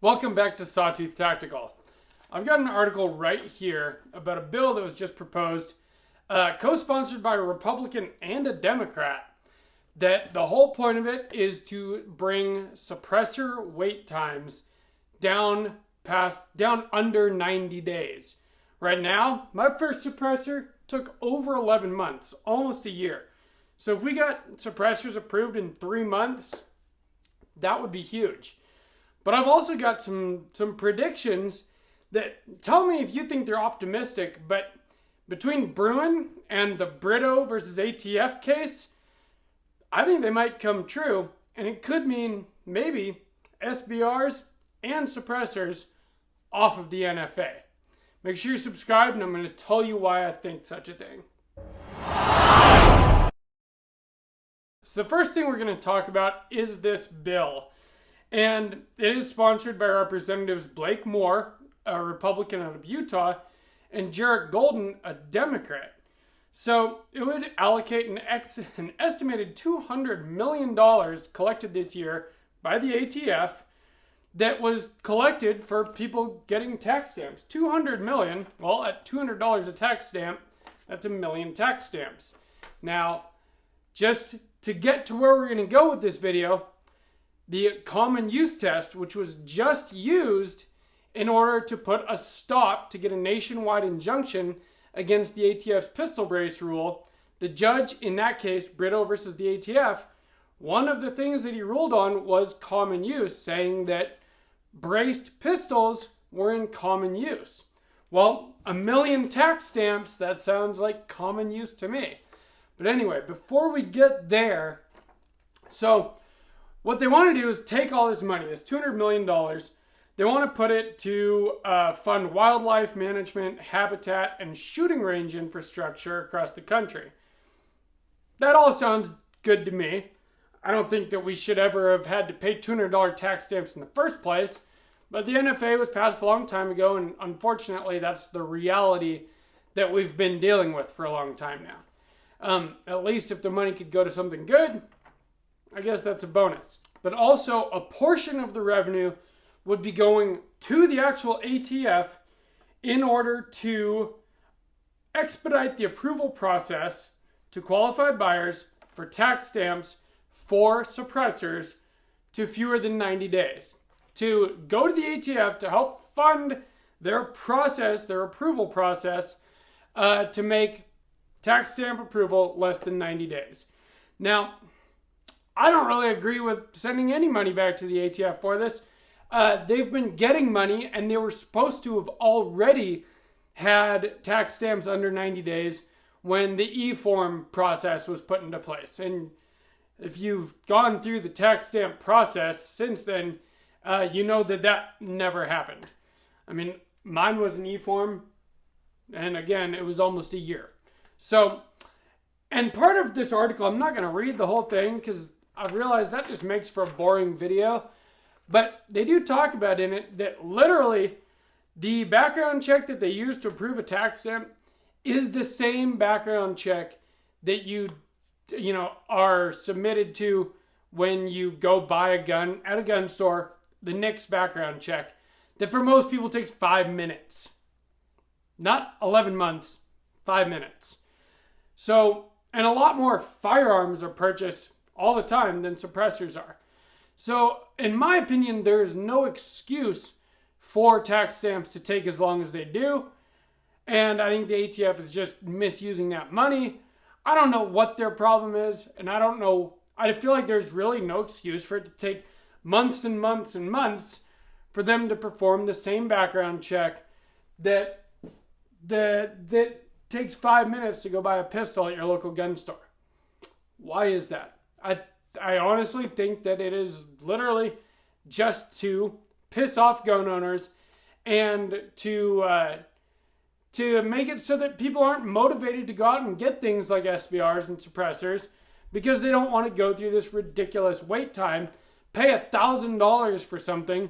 Welcome back to Sawtooth Tactical. I've got an article right here about a bill that was just proposed, co-sponsored by a Republican and a Democrat, that the whole point of it is to bring suppressor wait times down under 90 days. Right now, my first suppressor took over 11 months, almost a year. So if we got suppressors approved in 3 months, that would be huge. But I've also got some predictions that tell me if you think they're optimistic. But between Bruin and the Brito versus ATF case, I think they might come true. And it could mean maybe SBRs and suppressors off of the NFA. Make sure you subscribe, and I'm going to tell you why I think such a thing. So the first thing we're going to talk about is this bill. And it is sponsored by Representatives Blake Moore, a Republican out of Utah, and Jarrett Golden, a Democrat. So it would allocate an estimated $200 million collected this year by the ATF that was collected for people getting tax stamps. $200 million, well, at $200 a tax stamp, that's a million tax stamps. Now, just to get to where we're going to go with this video, the common use test, which was just used in order to put a stop to get a nationwide injunction against the ATF's pistol brace rule, the judge in that case, Brito versus the ATF, one of the things that he ruled on was common use, saying that braced pistols were in common use. Well, a million tax stamps, that sounds like common use to me. But anyway, before we get there, so what they want to do is take all this money, this $200 million, they want to put it to fund wildlife management, habitat, and shooting range infrastructure across the country. That all sounds good to me. I don't think that we should ever have had to pay $200 tax stamps in the first place, but the NFA was passed a long time ago, and unfortunately that's the reality that we've been dealing with for a long time now. At least if the money could go to something good, I guess that's a bonus. But also, a portion of the revenue would be going to the actual ATF in order to expedite the approval process to qualified buyers for tax stamps for suppressors to fewer than 90 days. To go to the ATF to help fund their process, their approval process, to make tax stamp approval less than 90 days. Now, I don't really agree with sending any money back to the ATF for this. They've been getting money, and they were supposed to have already had tax stamps under 90 days when the e-form process was put into place. And if you've gone through the tax stamp process since then, you know that that never happened. I mean, mine was an e-form, and again, it was almost a year. So, and part of this article, I'm not going to read the whole thing because I've realized that just makes for a boring video, but they do talk about in it that literally the background check that they use to approve a tax stamp is the same background check that you are submitted to when you go buy a gun at a gun store, the NICS background check, that for most people takes 5 minutes. Not 11 months, 5 minutes. So, and a lot more firearms are purchased all the time than suppressors are. So, in my opinion, there's no excuse for tax stamps to take as long as they do. And I think the ATF is just misusing that money. I don't know what their problem is, and I don't know. I feel like there's really no excuse for it to take months and months and months for them to perform the same background check that takes 5 minutes to go buy a pistol at your local gun store. Why is that? I honestly think that it is literally just to piss off gun owners and to make it so that people aren't motivated to go out and get things like SBRs and suppressors because they don't want to go through this ridiculous wait time, pay $1,000 for something,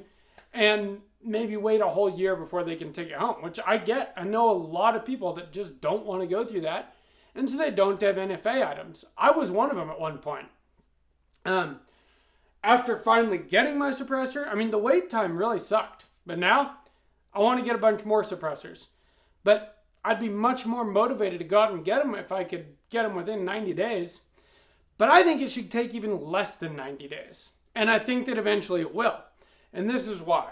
and maybe wait a whole year before they can take it home, which I get. I know a lot of people that just don't want to go through that, and so they don't have NFA items. I was one of them at one point. after finally getting my suppressor, I mean, the wait time really sucked. But now, I want to get a bunch more suppressors. But I'd be much more motivated to go out and get them if I could get them within 90 days. But I think it should take even less than 90 days. And I think that eventually it will. And this is why.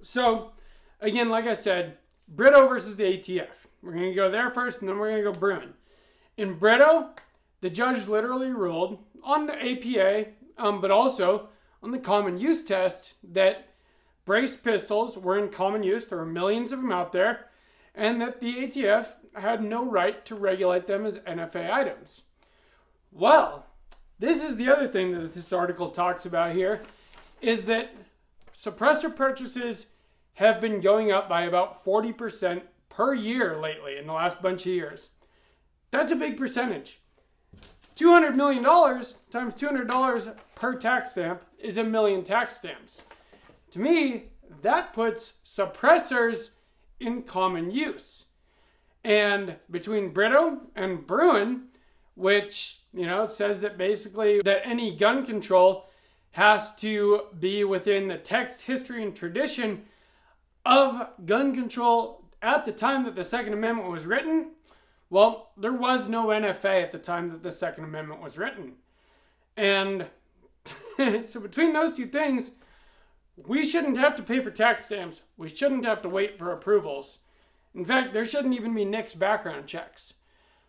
So, again, like I said, Brito versus the ATF. We're going to go there first, and then we're going to go Bruin. In Brito, the judge literally ruled on the APA, but also on the common use test that braced pistols were in common use. There were millions of them out there, and that the ATF had no right to regulate them as NFA items. Well, this is the other thing that this article talks about here, is that suppressor purchases have been going up by about 40% per year lately in the last bunch of years. That's a big percentage. $200 million times $200 per tax stamp is 1 million tax stamps. To me, that puts suppressors in common use. And between Brito and Bruin, which, says that basically that any gun control has to be within the text, history, and tradition of gun control at the time that the Second Amendment was written. Well, there was no NFA at the time that the Second Amendment was written. And so between those two things, we shouldn't have to pay for tax stamps. We shouldn't have to wait for approvals. In fact, there shouldn't even be NICS background checks.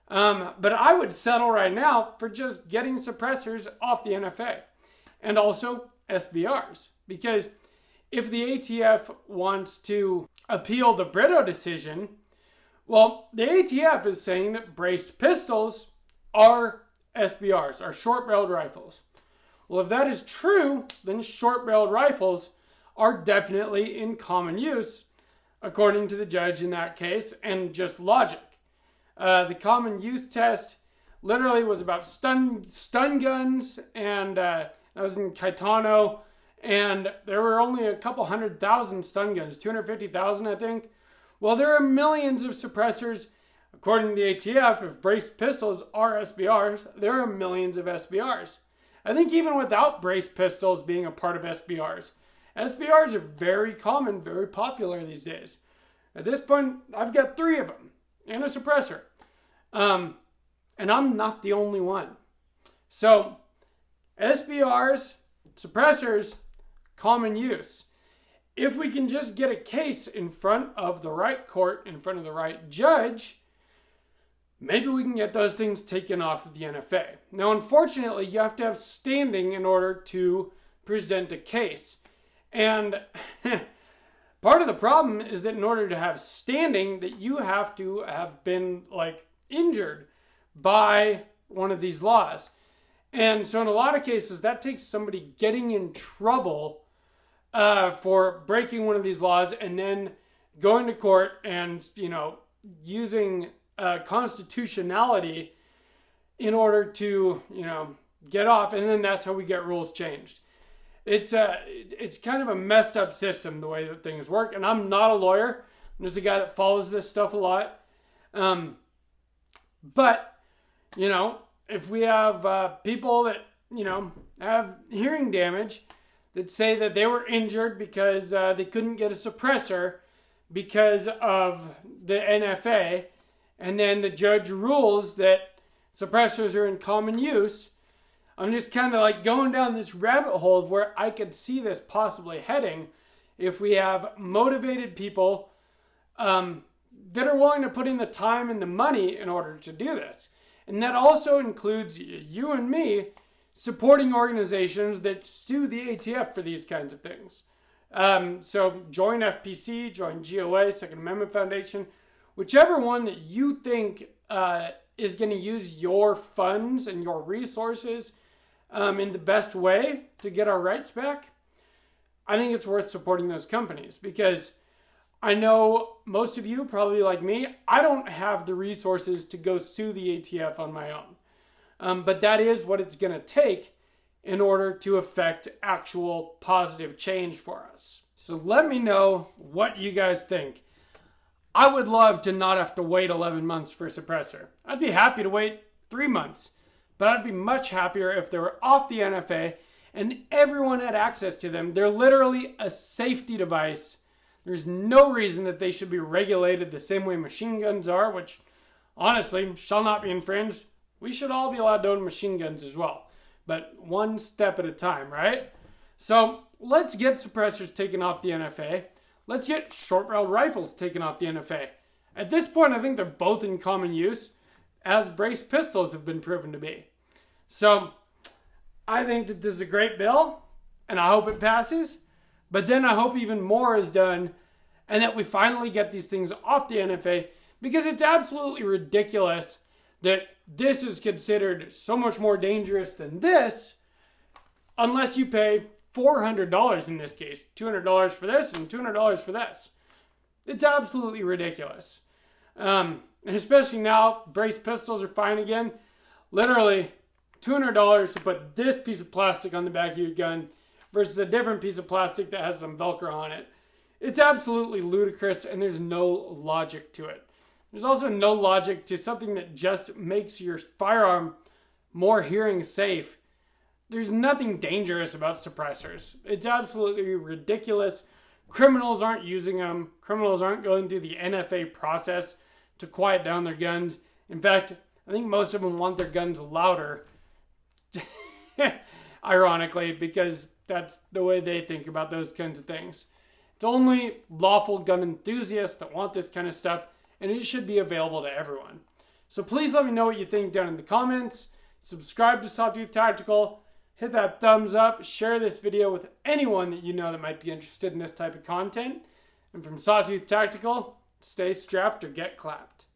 But I would settle right now for just getting suppressors off the NFA. And also SBRs. Because if the ATF wants to appeal the Brito decision, well, the ATF is saying that braced pistols are SBRs, are short-barreled rifles. Well, if that is true, then short-barreled rifles are definitely in common use, according to the judge in that case, and just logic. The common use test literally was about stun guns, and that was in Caetano, and there were only a couple 100,000 stun guns, 250,000, I think. Well, there are millions of suppressors. According to the ATF, if braced pistols are SBRs, there are millions of SBRs. I think even without braced pistols being a part of SBRs, SBRs are very common, very popular these days. At this point, I've got 3 of them and a suppressor. And I'm not the only one. So, SBRs, suppressors, common use. If we can just get a case in front of the right court, in front of the right judge, maybe we can get those things taken off of the NFA. Now, unfortunately, you have to have standing in order to present a case. And part of the problem is that in order to have standing, that you have to have been injured by one of these laws. And so in a lot of cases, that takes somebody getting in trouble for breaking one of these laws and then going to court and, using constitutionality in order to, get off. And then that's how we get rules changed. It's kind of a messed up system, the way that things work. And I'm not a lawyer. I'm just a guy that follows this stuff a lot. But, if we have people that, have hearing damage that say that they were injured because they couldn't get a suppressor because of the NFA, and then the judge rules that suppressors are in common use, I'm just kind of going down this rabbit hole of where I could see this possibly heading if we have motivated people that are willing to put in the time and the money in order to do this. And that also includes you and me supporting organizations that sue the ATF for these kinds of things. So join FPC, join GOA, Second Amendment Foundation, whichever one that you think is going to use your funds and your resources in the best way to get our rights back. I think it's worth supporting those companies because I know most of you, probably like me, I don't have the resources to go sue the ATF on my own. But that is what it's going to take in order to affect actual positive change for us. So let me know what you guys think. I would love to not have to wait 11 months for a suppressor. I'd be happy to wait 3 months, but I'd be much happier if they were off the NFA and everyone had access to them. They're literally a safety device. There's no reason that they should be regulated the same way machine guns are, which honestly shall not be infringed. We should all be allowed to own machine guns as well, but one step at a time, right? So let's get suppressors taken off the NFA. Let's get short-barreled rifles taken off the NFA. At this point, I think they're both in common use, as brace pistols have been proven to be. So I think that this is a great bill, and I hope it passes. But then I hope even more is done, and that we finally get these things off the NFA, because it's absolutely ridiculous that this is considered so much more dangerous than this, unless you pay $400 in this case. $200 for this and $200 for this. It's absolutely ridiculous. And especially now, brace pistols are fine again. Literally, $200 to put this piece of plastic on the back of your gun versus a different piece of plastic that has some Velcro on it. It's absolutely ludicrous, and there's no logic to it. There's also no logic to something that just makes your firearm more hearing safe. There's nothing dangerous about suppressors. It's absolutely ridiculous. Criminals aren't using them. Criminals aren't going through the NFA process to quiet down their guns. In fact, I think most of them want their guns louder. Ironically, because that's the way they think about those kinds of things. It's only lawful gun enthusiasts that want this kind of stuff, and it should be available to everyone. So please let me know what you think down in the comments. Subscribe to Sawtooth Tactical. Hit that thumbs up. Share this video with anyone that you know that might be interested in this type of content. And from Sawtooth Tactical, stay strapped or get clapped.